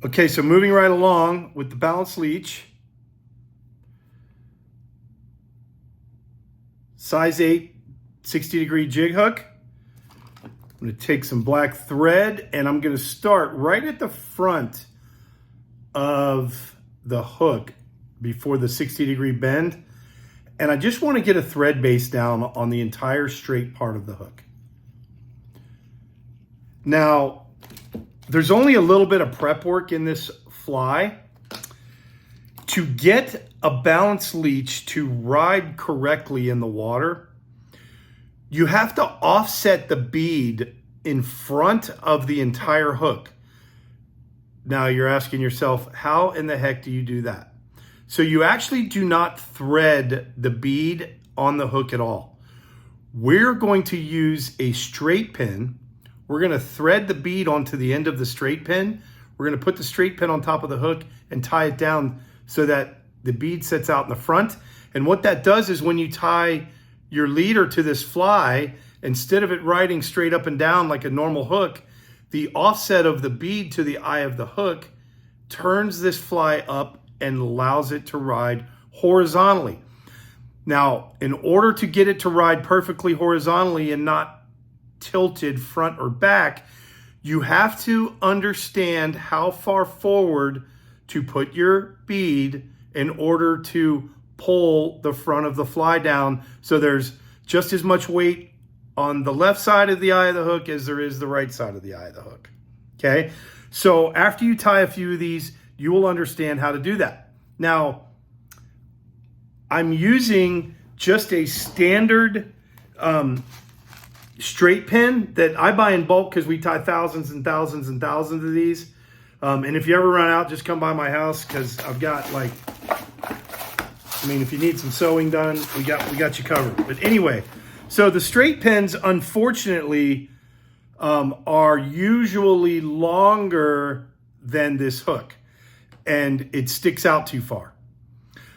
Okay, so moving right along with the Balanced Leech. Size 8, 60-degree jig hook. I'm going to take some black thread and I'm going to start right at the front of the hook before the 60-degree bend. And I just want to get a thread base down on the entire straight part of the hook. Now, there's only a little bit of prep work in this fly. To get a balanced leech to ride correctly in the water, you have to offset the bead in front of the entire hook. Now you're asking yourself, how in the heck do you do that? So you actually do not thread the bead on the hook at all. We're going to use a straight pin. We're going to thread the bead onto the end of the straight pin. We're going to put the straight pin on top of the hook and tie it down so that the bead sits out in the front. And what that does is when you tie your leader to this fly, instead of it riding straight up and down like a normal hook, the offset of the bead to the eye of the hook turns this fly up and allows it to ride horizontally. Now, in order to get it to ride perfectly horizontally and not tilted front or back, you have to understand how far forward to put your bead in order to pull the front of the fly down so there's just as much weight on the left side of the eye of the hook as there is the right side of the eye of the hook. Okay, so after you tie a few of these, you will understand how to do that. Now, I'm using just a standard straight pin that I buy in bulk because we tie thousands and thousands and thousands of these. And if you ever run out, just come by my house because I've got if you need some sewing done, we got you covered. But anyway, so the straight pins, unfortunately, are usually longer than this hook, and it sticks out too far.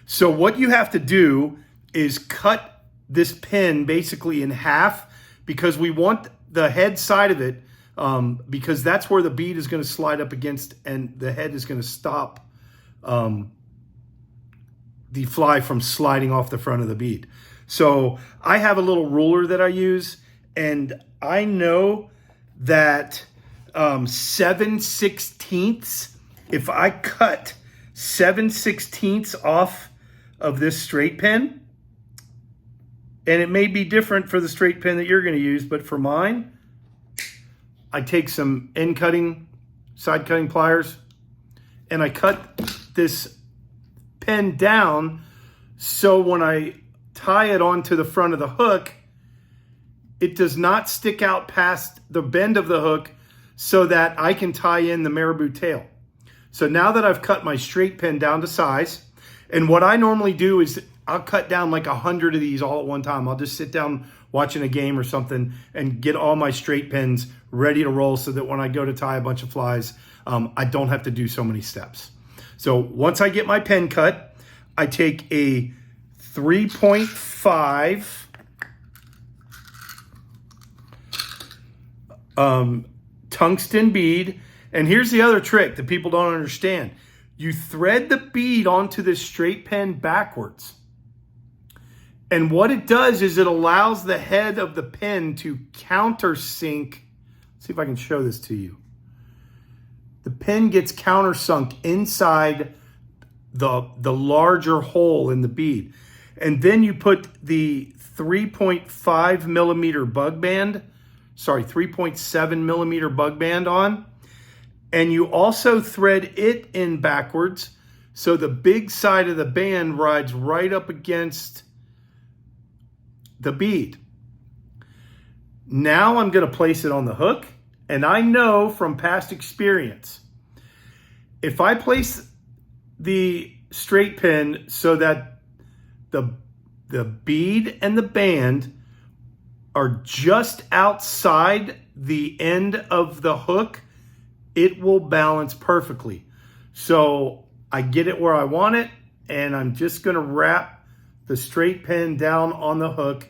So what you have to do is cut this pin basically in half because we want the head side of it, because that's where the bead is going to slide up against and the head is going to stop the fly from sliding off the front of the bead. So I have a little ruler that I use, and I know that 7/16, if I cut 7/16 off of this straight pin, and it may be different for the straight pin that you're going to use, but for mine, I take some end cutting, side cutting pliers, and I cut this pin down so when I tie it onto the front of the hook, it does not stick out past the bend of the hook so that I can tie in the marabou tail. So now that I've cut my straight pin down to size, and what I normally do is I'll cut down like 100 of these all at one time. I'll just sit down watching a game or something and get all my straight pins ready to roll so that when I go to tie a bunch of flies, I don't have to do so many steps. So once I get my pin cut, I take a 3.5 tungsten bead. And here's the other trick that people don't understand. You thread the bead onto this straight pin backwards. And what it does is it allows the head of the pin to countersink. Let's see if I can show this to you. The pin gets countersunk inside the larger hole in the bead. And then you put the 3.5 millimeter bug band, 3.7 millimeter bug band on. And you also thread it in backwards so the big side of the band rides right up against the bead. Now I'm going to place it on the hook, and I know from past experience, if I place the straight pin so that the bead and the band are just outside the end of the hook, it will balance perfectly. So I get it where I want it, and I'm just going to wrap the straight pin down on the hook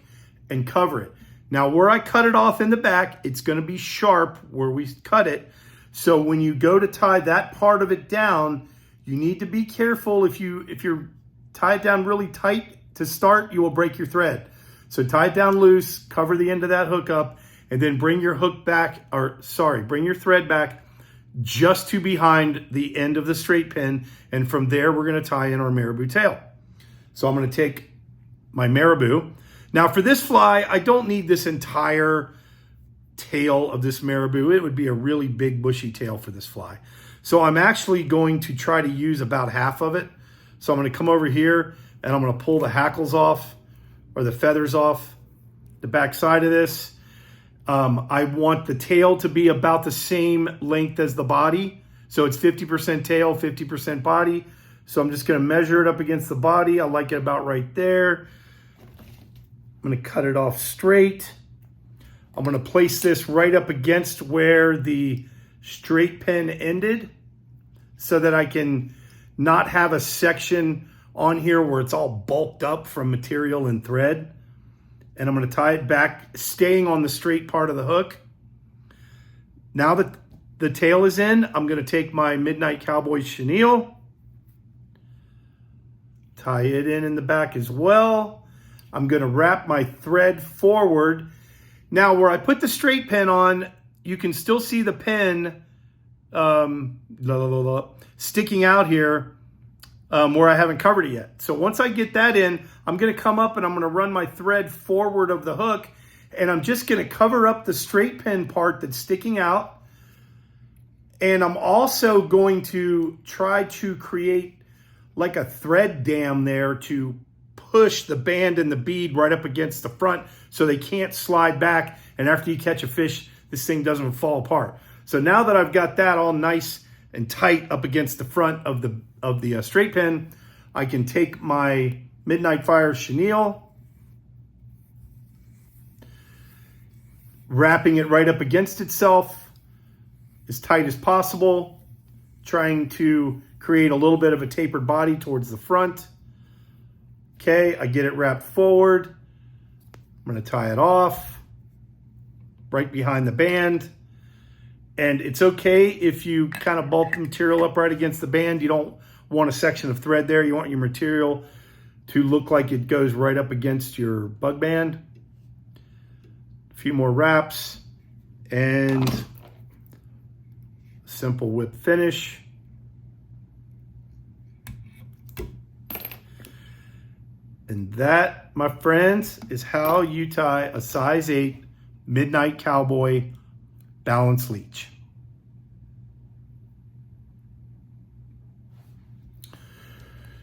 and cover it. Now, where I cut it off in the back, it's going to be sharp where we cut it. So when you go to tie that part of it down, you need to be careful. If you're tied down really tight to start, you will break your thread. So tie it down loose, cover the end of that hook up, and then bring your bring your thread back just to behind the end of the straight pin. And from there, we're going to tie in our marabou tail. So I'm going to take my marabou. Now for this fly, I don't need this entire tail of this marabou. It would be a really big bushy tail for this fly. So I'm actually going to try to use about half of it. So I'm going to come over here and I'm going to pull the hackles off, or the feathers off the back side of this. I want the tail to be about the same length as the body. So it's 50% tail, 50% body. So I'm just going to measure it up against the body. I like it about right there. I'm going to cut it off straight. I'm going to place this right up against where the straight pin ended so that I can not have a section on here where it's all bulked up from material and thread. And I'm going to tie it back, staying on the straight part of the hook. Now that the tail is in, I'm going to take my Midnight Cowboy chenille, tie it in the back as well. I'm going to wrap my thread forward. Now where I put the straight pin on, you can still see the pin sticking out here where I haven't covered it yet. So once I get that in, I'm going to come up and I'm going to run my thread forward of the hook, and I'm just going to cover up the straight pin part that's sticking out. And I'm also going to try to create like a thread dam there to push the band and the bead right up against the front so they can't slide back. And after you catch a fish, this thing doesn't fall apart. So now that I've got that all nice and tight up against the front of the straight pin, I can take my Midnight Fire chenille, wrapping it right up against itself as tight as possible, trying to create a little bit of a tapered body towards the front. Okay, I get it wrapped forward. I'm going to tie it off right behind the band. And it's okay if you kind of bulk the material up right against the band. You don't want a section of thread there. You want your material to look like it goes right up against your bug band. A few more wraps and simple whip finish. And that, my friends, is how you tie a size 8 Midnight Cowboy Balanced Leech.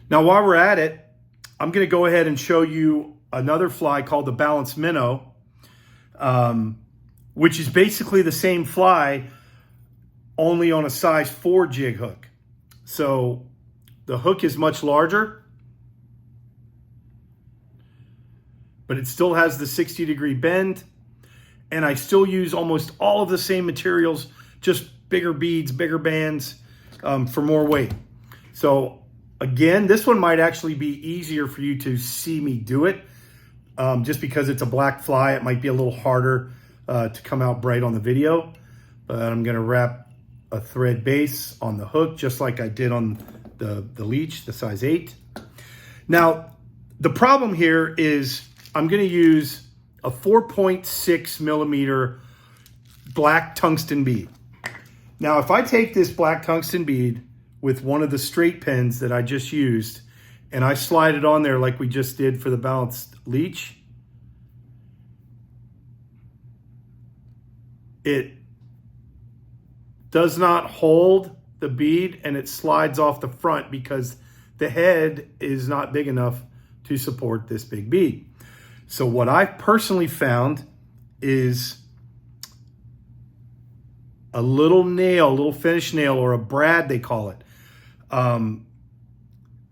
Now, while we're at it, I'm going to go ahead and show you another fly called the Balanced Minnow, which is basically the same fly, only on a size 4 jig hook. So the hook is much larger, but it still has the 60-degree bend. And I still use almost all of the same materials, just bigger beads, bigger bands for more weight. So again, this one might actually be easier for you to see me do it. Just because it's a black fly, it might be a little harder to come out bright on the video. But I'm going to wrap a thread base on the hook, just like I did on the leech, the size 8. Now, the problem here is I'm going to use a 4.6 millimeter black tungsten bead. Now, if I take this black tungsten bead with one of the straight pins that I just used, and I slide it on there like we just did for the Balanced Leech, it does not hold the bead and it slides off the front because the head is not big enough to support this big bead. So what I've personally found is a little nail, a little finish nail, or a brad they call it. And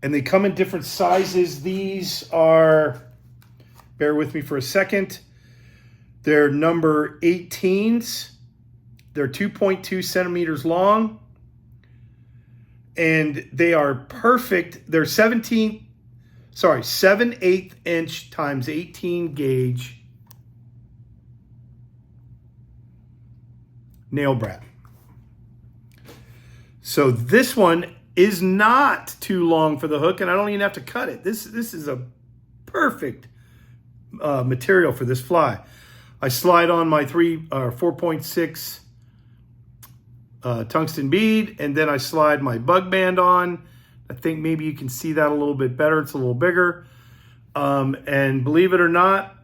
they come in different sizes. These are, bear with me for a second, they're number 18s. They're 2.2 centimeters long. And they are perfect. They're 7/8 inch times 18 gauge nail brad. So this one is not too long for the hook, and I don't even have to cut it. This is a perfect material for this fly. I slide on my 4.6 tungsten bead, and then I slide my bug band on. I think maybe you can see that a little bit better. It's a little bigger. And believe it or not,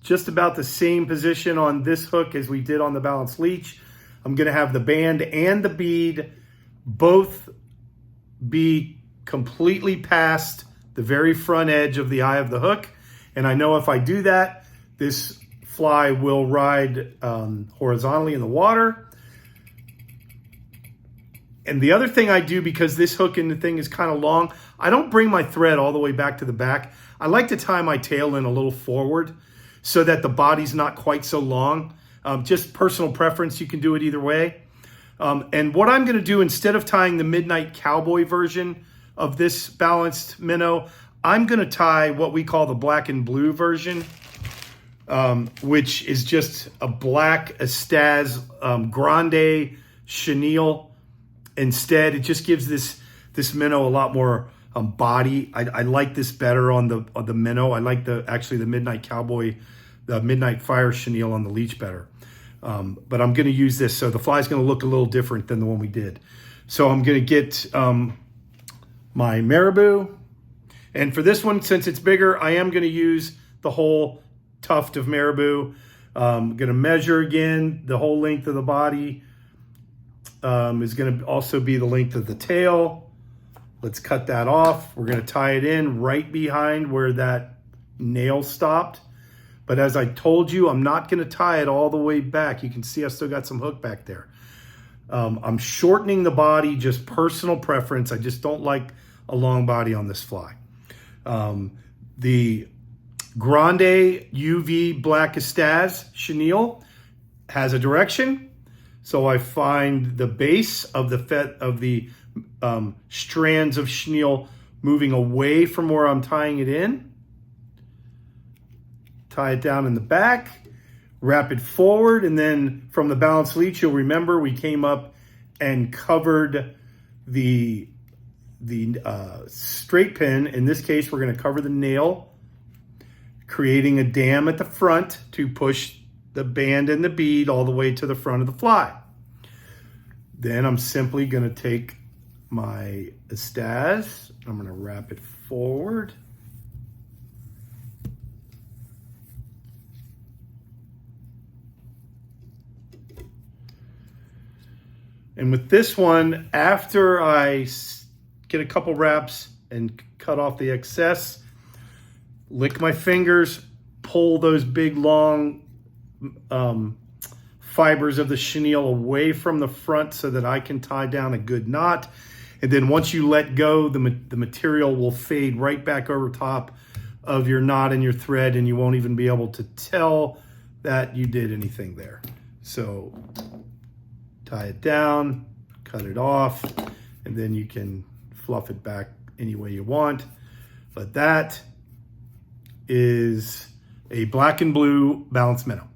just about the same position on this hook as we did on the Balanced Leech. I'm going to have the band and the bead both be completely past the very front edge of the eye of the hook. And I know if I do that, this fly will ride horizontally in the water. And the other thing I do, because this hook and the thing is kind of long, I don't bring my thread all the way back to the back. I like to tie my tail in a little forward so that the body's not quite so long. Just personal preference, you can do it either way. And what I'm gonna do, instead of tying the Midnight Cowboy version of this balanced minnow, I'm gonna tie what we call the black and blue version, which is just a black Estaz Grande chenille. Instead, it just gives this minnow a lot more body. I like this better on the minnow. I like actually the Midnight Cowboy, the Midnight Fire chenille on the Leech better. But I'm going to use this, so the fly's going to look a little different than the one we did. So I'm going to get my marabou, and for this one, since it's bigger, I am going to use the whole tuft of marabou. I'm going to measure again the whole length of the body. Is going to also be the length of the tail. Let's cut that off. We're going to tie it in right behind where that nail stopped. But as I told you, I'm not going to tie it all the way back. You can see I still got some hook back there. I'm shortening the body, just personal preference. I just don't like a long body on this fly. The Grande UV Black Estaz chenille has a direction. So I find the base of the strands of chenille moving away from where I'm tying it in. Tie it down in the back, wrap it forward, and then from the Balanced Leech, you'll remember we came up and covered the straight pin. In this case, we're going to cover the nail, creating a dam at the front to push the band and the bead all the way to the front of the fly. Then I'm simply going to take my Estaz, I'm going to wrap it forward. And with this one, after I get a couple wraps and cut off the excess, lick my fingers, pull those big long fibers of the chenille away from the front so that I can tie down a good knot. And then once you let go, the material will fade right back over top of your knot and your thread, and you won't even be able to tell that you did anything there. So tie it down, cut it off, and then you can fluff it back any way you want. But that is a black and blue balanced minnow.